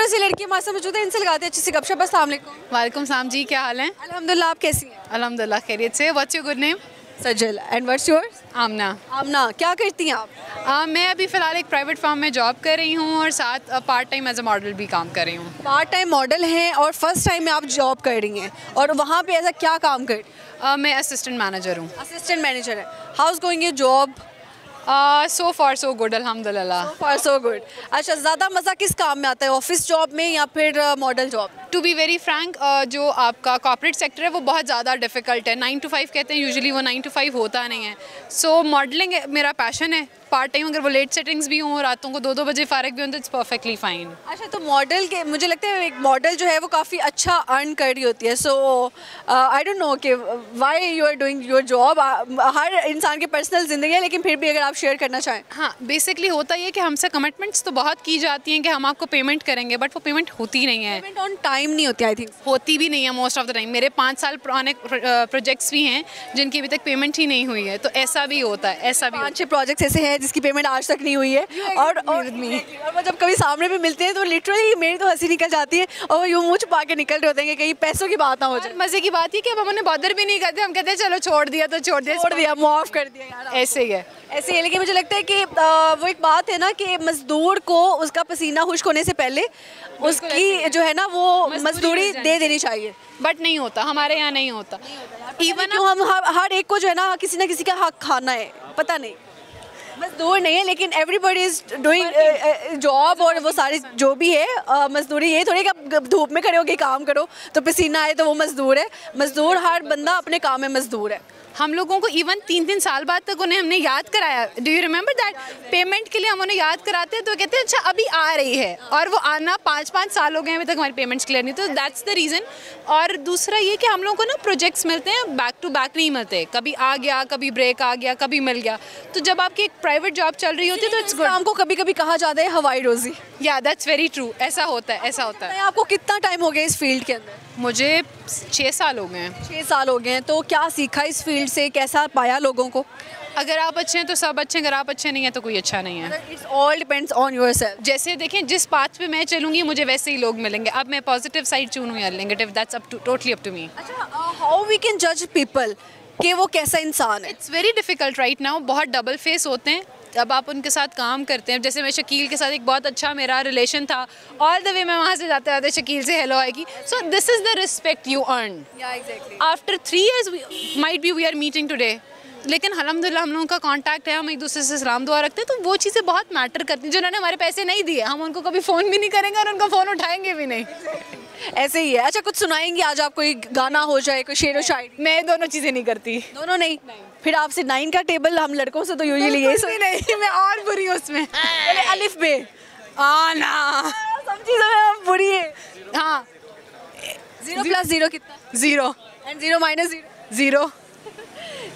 खूबसूरत सी लड़की हमारे साथ मौजूद है, इनसे लगाते हैं अच्छी सी गपशप। अस्सलाम वालेकुम। वालेकुम सलाम जी, क्या हाल है? अल्हम्दुलिल्लाह, आप कैसी हैं? अल्हम्दुलिल्लाह खैरियत से। What's your good name? Sajal. And what's yours? Aamna. Aamna, क्या करती हैं आप? मैं अभी फ़िलहाल एक प्राइवेट फर्म में जॉब कर रही हूँ और साथ part time as a model भी काम कर रही हूँ। पार्ट टाइम मॉडल हैं और फर्स्ट टाइम में आप जॉब कर रही हैं, और वहाँ पे ऐसा क्या काम कर रही हैं? मैं असिस्टेंट मैनेजर हूँ। असिस्टेंट मैनेजर है। How is going your job? So far so good, अल्हम्दुलिल्लाह। सो फार सो गुड। अच्छा, ज़्यादा मज़ा किस काम में आता है, ऑफिस जॉब में या फिर model job? To be very frank, जो आपका कॉर्पोरेट सेक्टर है वो बहुत ज़्यादा डिफ़िकल्ट है। 9 to 5 कहते हैं, यूजुअली वो 9 to 5 होता नहीं है। सो मॉडलिंग मेरा पैशन है। पार्ट टाइम अगर वो लेट सेटिंग्स भी हों, रातों को 2-2 बजे फारिग भी हों, तो इट्स परफेक्टली फाइन। अच्छा, तो मॉडल के मुझे लगता है एक मॉडल जो है वो काफ़ी अच्छा अर्न कर रही होती है। सो आई डोंट नो कि why you are doing your job. हर इंसान की पर्सनल ज़िंदगी है, लेकिन फिर भी अगर आप शेयर करना चाहें। हाँ, बेसिकली होता ये कि हमसे कमिटमेंट्स तो बहुत की जाती हैं कि हम आपको पेमेंट करेंगे, बट वो पेमेंट होती नहीं है। पेमेंट ऑन टाइम नहीं होती, आई थिंक। होती भी नहीं है मोस्ट ऑफ द टाइम। मेरे 5 साल पुराने प्रोजेक्ट्स भी हैं जिनकी अभी तक पेमेंट ही नहीं हुई है, तो ऐसा भी होता है। ऐसा भी 5-6 प्रोजेक्ट्स ऐसे हैं जिसकी पेमेंट आज तक नहीं हुई है, और वो जब कभी सामने भी मिलते हैं तो लिटरली मेरी तो हंसी निकल जाती है, और यूँ मुँह छुपा के निकल रहे होते हैं कि कहीं पैसों की बात ना हो जाए। मज़े की बात है कि अब हम उन्हें बॉदर भी नहीं करते, हम कहते हैं चलो छोड़ दिया तो छोड़ दिया, माफ़ कर दिया यार। ऐसे ही है। ऐसे ही है, लेकिन मुझे लगता है कि वो एक बात है ना कि मजदूर को उसका पसीना खुश्क होने से पहले उसकी जो है ना वो मजदूरी दे देनी चाहिए, बट नहीं होता, हमारे यहाँ नहीं होता। इवन क्यों हम हर एक को जो है ना किसी का हक खाना है, पता नहीं। मजदूर नहीं है, लेकिन एवरीबडी इज डूइंग जॉब, और वो सारी जो भी है मजदूरी। ये थोड़ी कि आप धूप में खड़े होकर काम करो तो पसीना आए तो वो मजदूर है। मजदूर, हर बंदा अपने काम में मजदूर है। हम लोगों को इवन 3-3 साल बाद तक उन्हें हमने याद कराया। Do you remember that? Payment के लिए हम उन्हें याद कराते हैं तो कहते हैं अच्छा अभी आ रही है, और वो आना 5-5 साल हो गए अभी तक हमारी पेमेंट्स क्लियर नहीं। तो दैट्स द रीज़न। और दूसरा ये कि हम लोगों को ना प्रोजेक्ट्स मिलते हैं, बैक टू बैक नहीं मिलते। कभी आ गया, कभी ब्रेक आ गया, कभी मिल गया। तो जब आपकी एक प्राइवेट जॉब चल रही होती है तो इट्स गुड। हमको कभी कभी कहा जाता है हवाई रोजी। या दैट्स वेरी ट्रू, ऐसा होता है, ऐसा होता है। आपको कितना टाइम हो गया इस फील्ड के अंदर? मुझे 6 साल हो गए हैं। 6 साल हो गए हैं। तो क्या सीखा इस फील्ड से, कैसा पाया लोगों को? अगर आप अच्छे हैं तो सब अच्छे हैं, अगर आप अच्छे नहीं हैं तो कोई अच्छा नहीं है। It's all depends on yourself. जैसे देखें, जिस पाथ पे मैं चलूंगी मुझे वैसे ही लोग मिलेंगे। अब मैं पॉजिटिव साइड चुनूँ या negative, that's totally up to me. अच्छा, हाउ वी कैन जज पीपल कि वो कैसा इंसान है? It's very difficult right now. बहुत डबल फेस होते हैं जब आप उनके साथ काम करते हैं। जैसे मैं शकील के साथ एक बहुत अच्छा मेरा रिलेशन था, ऑल द वे मैं वहाँ से जाते जाते शकील से हेलो आएगी। So this is the respect you earn. After 3 years might be we are meeting today, लेकिन अल्हम्दुलिल्लाह हम लोगों का कांटेक्ट है, हम एक दूसरे से सलाम दुआ रखते हैं। तो वो चीज़ें बहुत मैटर करती हैं। जिन्होंने हमारे पैसे नहीं दिए हम उनको कभी फ़ोन भी नहीं करेंगे और उनका फ़ोन उठाएंगे भी नहीं। ऐसे ही है। अच्छा, कुछ सुनाएंगे आज आप? कोई गाना हो जाए, कोई शेर व शायरी? मैं दोनों चीज़ें नहीं करती। दोनों नहीं? फिर आपसे 9 का टेबल, हम लड़कों से तो यूजुअली यही नहीं, मैं और बुरी हूँ उसमें। पहले अलिफ बे आना, सब चीज़ों में हम बुरी है। हाँ। 0 + 0 कितना? 0 एंड 0 - 0? 0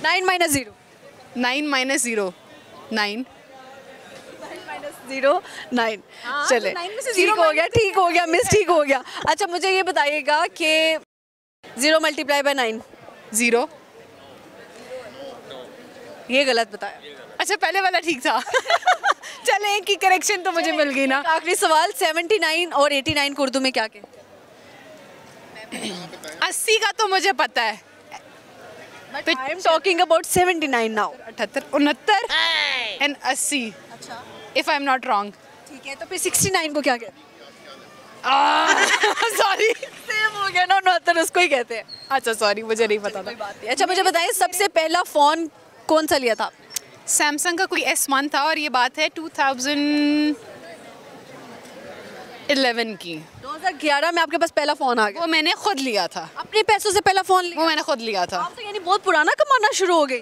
9 - 0? 9 - 0 9 0 9। चले, तो 9 में से ठीक 0 हो गया, ठीक हो गया मिस, ठीक हो गया। अच्छा, मुझे ये बताइएगा कि 0 × 9? 0। ये गलत बताया। अच्छा, पहले वाला ठीक था। चले, एक की करेक्शन तो मुझे मिल गई ना। आखिरी सवाल, 79 और 89 को उर्दू में क्या कहते हैं? 80 का तो मुझे पता है। I am talking about 79 now. 78, 69 and 80, if I am not wrong. ठीक है, तो फिर 69 को क्या कहते हैं? सॉरी, सेम हो गया ना, 69 उसको ही कहते हैं। अच्छा सॉरी, मुझे नहीं पता था। अच्छा, मुझे बताइए सबसे पहला फ़ोन कौन सा लिया था? सैमसंग का कोई S1 था, और ये बात है 2011 की। 2011 में आपके पास पहला फ़ोन आ गया? वो मैंने खुद लिया था। अपने पैसों से पहला फ़ोन लिया? वो मैंने खुद लिया था। आप तो यानी बहुत पुराना कमाना शुरू हो गई।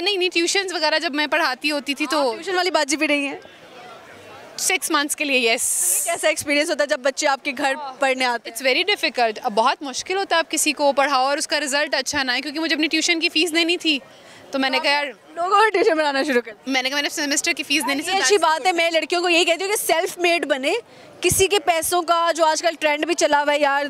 नहीं, ट्यूशन्स वगैरह जब मैं पढ़ाती होती थी तो ट्यूशन वाली बाजी भी नहीं है? 6 months के लिए, यस। कैसा एक्सपीरियंस होता है जब बच्चे आपके घर पढ़ने आते हैं? It's very difficult. अब बहुत मुश्किल होता है आप किसी को पढ़ाओ और उसका रिजल्ट अच्छा ना है, क्योंकि मुझे अपनी ट्यूशन की फ़ीस देनी थी। तो मैंने कहा यार, लोगों को ट्यूशन बनाना शुरू कर। मैंने सेमेस्टर की फ़ीस देनी ये अच्छी बात है। मैं लड़कियों को यही कहती हूँ कि सेल्फ मेड बने। किसी के पैसों का जो आजकल ट्रेंड भी चला हुआ है यार,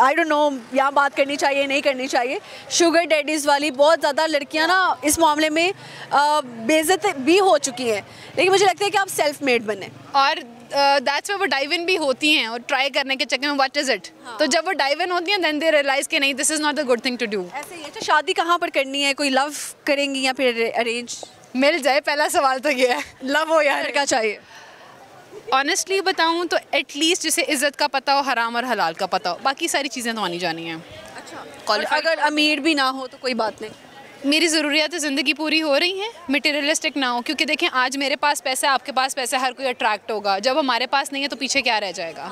आई डोंट नो यहाँ बात करनी चाहिए नहीं करनी चाहिए, शुगर डैडीज़ वाली बहुत ज़्यादा लड़कियाँ ना इस मामले में बेइज्जत भी हो चुकी हैं। लेकिन मुझे लगता है कि आप सेल्फ मेड बने। और दैट्स वो डाइव इन भी होती हैं और ट्राई करने के चक्कर में व्हाट इज इट, तो जब वो डाइव इन होती हैं देन दे रियलाइज कि नहीं this is not the good thing to do. ऐसे ही है। तो शादी कहाँ पर करनी है? कोई लव करेंगी या फिर अरेंज? मिल जाए, पहला सवाल तो ये है, लव हो या लड़का चाहिए? ऑनेस्टली बताऊं तो एटलीस्ट जिसे इज्जत का पता हो, हराम और हलाल का पता हो, बाकी सारी चीज़ें तो आनी जानी हैं। और अगर अमीर भी ना हो तो कोई बात नहीं? मेरी ज़रूरियात ज़िंदगी पूरी हो रही हैं, मटेरियलिस्टिक ना हो, क्योंकि देखें आज मेरे पास पैसा है, आपके पास पैसा है, हर कोई अट्रैक्ट होगा, जब हमारे पास नहीं है तो पीछे क्या रह जाएगा।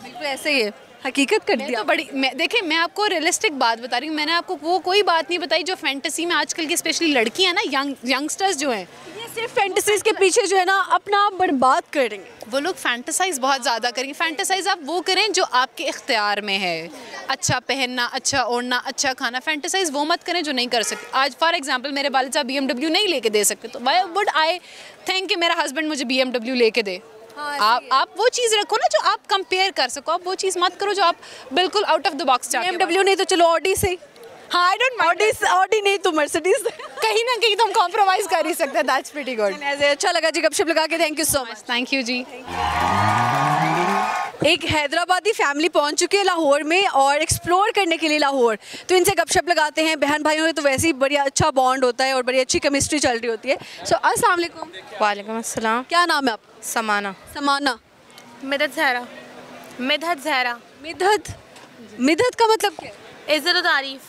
बिल्कुल ऐसे ही है, हकीकत कर दिया। तो बड़ी देखें मैं आपको रियलिस्टिक बात बता रही हूँ, मैंने आपको वो कोई बात नहीं बताई जो फैंटेसी में आजकल की स्पेशली लड़कियाँ ना, यंगस्टर्स जो हैं, ये सिर्फ फैंटेसीज के पीछे जो है ना अपना आप बर्बाद करेंगे। वो लोग फैंटेसाइज बहुत ज़्यादा करेंगे। फैंटेसाइज आप वो करें जो आपके इख्तियार में है, अच्छा पहनना, अच्छा ओढ़ना, अच्छा खाना। फैंटेसाइज वो मत करें जो नहीं कर सकते। आज फॉर एग्जांपल मेरे वालिद साहब BMW नहीं लेके दे सकते, तो वाई वुड आई थिंक कि मेरा हस्बैंड मुझे BMW लेके दे। आप वो चीज़ रखो ना जो आप कंपेयर कर सको, आप वो चीज़ मत करो जो आप बिल्कुल आउट ऑफ द बॉक्स चाहते हो। BMW नहीं तो चलो ऑडी से। हाँ, आई डोंट माइंड। ऑडी नहीं तो मर्सिडीज। कहीं ना कहीं तो हम कॉम्प्रोमाइज़ कर ही सकते हैं। That's pretty good. अच्छा लगा जी गपशप लगा के, thank you so much. Thank you जी। एक हैदराबादी फैमिली पहुंच चुकी है लाहौर में और एक्सप्लोर करने के लिए लाहौर, तो इनसे गपशप लगाते हैं। बहन भाइयों में तो वैसे ही बड़ी अच्छा बॉन्ड होता है और बड़ी अच्छी केमिस्ट्री चल रही होती है। सो अस्सलाम वालेकुम। वालेकुम अस्सलाम। क्या नाम है आपका? समाना। समाना। मिदत जहरा। मिदत जहरा। मिदत। मिदत का मतलब क्या है? इज्जत और तारीफ।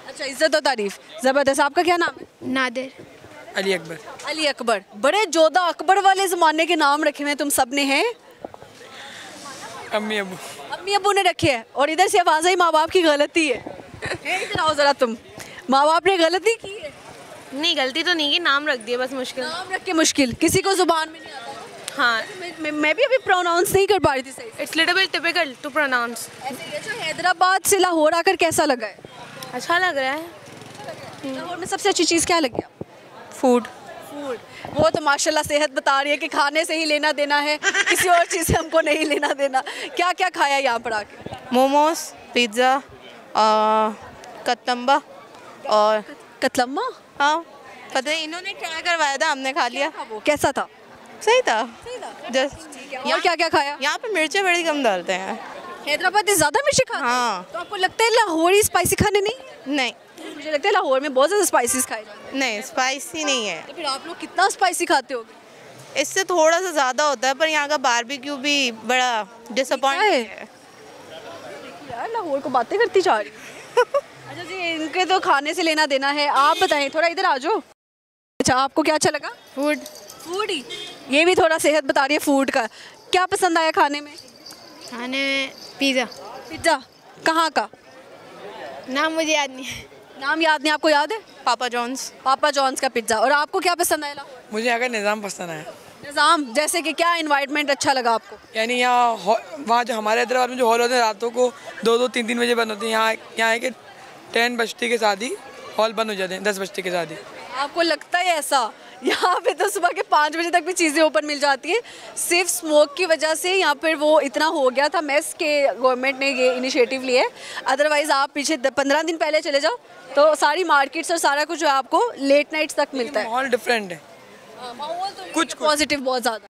अच्छा, इज्जत और तारीफ, ज़बरदस्त। आपका क्या नाम है? नादिर। अली अकबर। अली अकबर। बड़े जोधा अकबर वाले ज़माने के नाम रखे हुए हैं तुम सब ने हैं। अम्मी अबू। अम्मी अबू ने रखे हैं और इधर से आवाज़ आई माँ बाप की गलती है। इधर आओ ज़रा तुम, माँ बाप ने गलती की है? नहीं, गलती तो नहीं की, नाम रख दिया बस मुश्किल। नाम रख के मुश्किल, किसी को ज़ुबान में नहीं आता। हाँ, मैं भी अभी प्रोनाउंस नहीं कर पा रही थी सही से। It's little bit typical to pronounce. अच्छा, हैदराबाद से लाहौर आकर कैसा लगा है? अच्छा लग रहा है। लाहौर में सबसे अच्छी चीज़ क्या लगी आपको? फूड। फूड। वो तो माशाल्लाह सेहत बता रही है कि खाने से ही लेना देना है, किसी और चीज़ से हमको नहीं लेना देना। क्या क्या खाया यहाँ पर आके? मोमोज, पिज़्ज़ा, कत्तम्बा और कतलम्मा। हाँ, पता नहीं, इन्होंने ट्राई करवाया था, हमने खा लिया। वो कैसा था? सही था। जस्ट और क्या क्या खाया? यहाँ पे मिर्चें बड़ी कम डालते हैं। हैदराबाद ज़्यादा मिर्ची खाते हैं? हाँ। तो आपको लगता है लाहौरी स्पाइसी खाने नहीं? नहीं मुझे लगता है लाहौर में बहुत ज़्यादा स्पाइसेस खाए जाते हैं। नहीं, स्पाइसी नहीं है। तो फिर आप लोग कितना स्पाइसी खाते हो? इससे थोड़ा सा ज़्यादा होता है, पर यहाँ का बारबेक्यू भी बड़ा डिसअपॉइंटिंग है। यार लाहौर को बातें करती जा रही हूँ। अच्छा जी, इनके तो खाने से लेना देना है। आप बताएं, थोड़ा इधर आ जाओ। अच्छा, आपको क्या अच्छा लगा? फूड। फूड ही? ये भी थोड़ा सेहत बता रही है फूड का। क्या पसंद आया खाने में? खाने में पिज़्ज़ा। पिज्ज़ा कहाँ का? नाम मुझे याद नहीं है। नाम याद नहीं, आपको याद है? Papa John's. पापा जॉन्स का पिज्ज़ा। और आपको क्या पसंद आया लाहौर? मुझे यहाँ का निज़ाम पसंद आया। निज़ाम जैसे कि क्या इन्वायरमेंट अच्छा लगा आपको? यानी यहाँ वहाँ जो हमारे हैदराबाद में जो हॉल होते हैं रातों को 2-2, 3-3 बजे बंद होते हैं, यहाँ है कि 10 बजते के साथ ही हॉल बंद हो जाते हैं, 10 बजते के साथ ही। आपको लगता है ऐसा? यहाँ पे तो सुबह के 5 बजे तक भी चीज़ें ओपन मिल जाती हैं। सिर्फ स्मोक की वजह से यहाँ पर वो इतना हो गया था मेस के गवर्नमेंट ने ये इनिशिएटिव लिया है। अदरवाइज़ आप पीछे 15 दिन पहले चले जाओ तो सारी मार्केट्स और सारा कुछ जो है आपको लेट नाइट्स तक मिलता है। माहौल डिफरेंट है। माहौल तो कुछ पॉजिटिव बहुत ज़्यादा।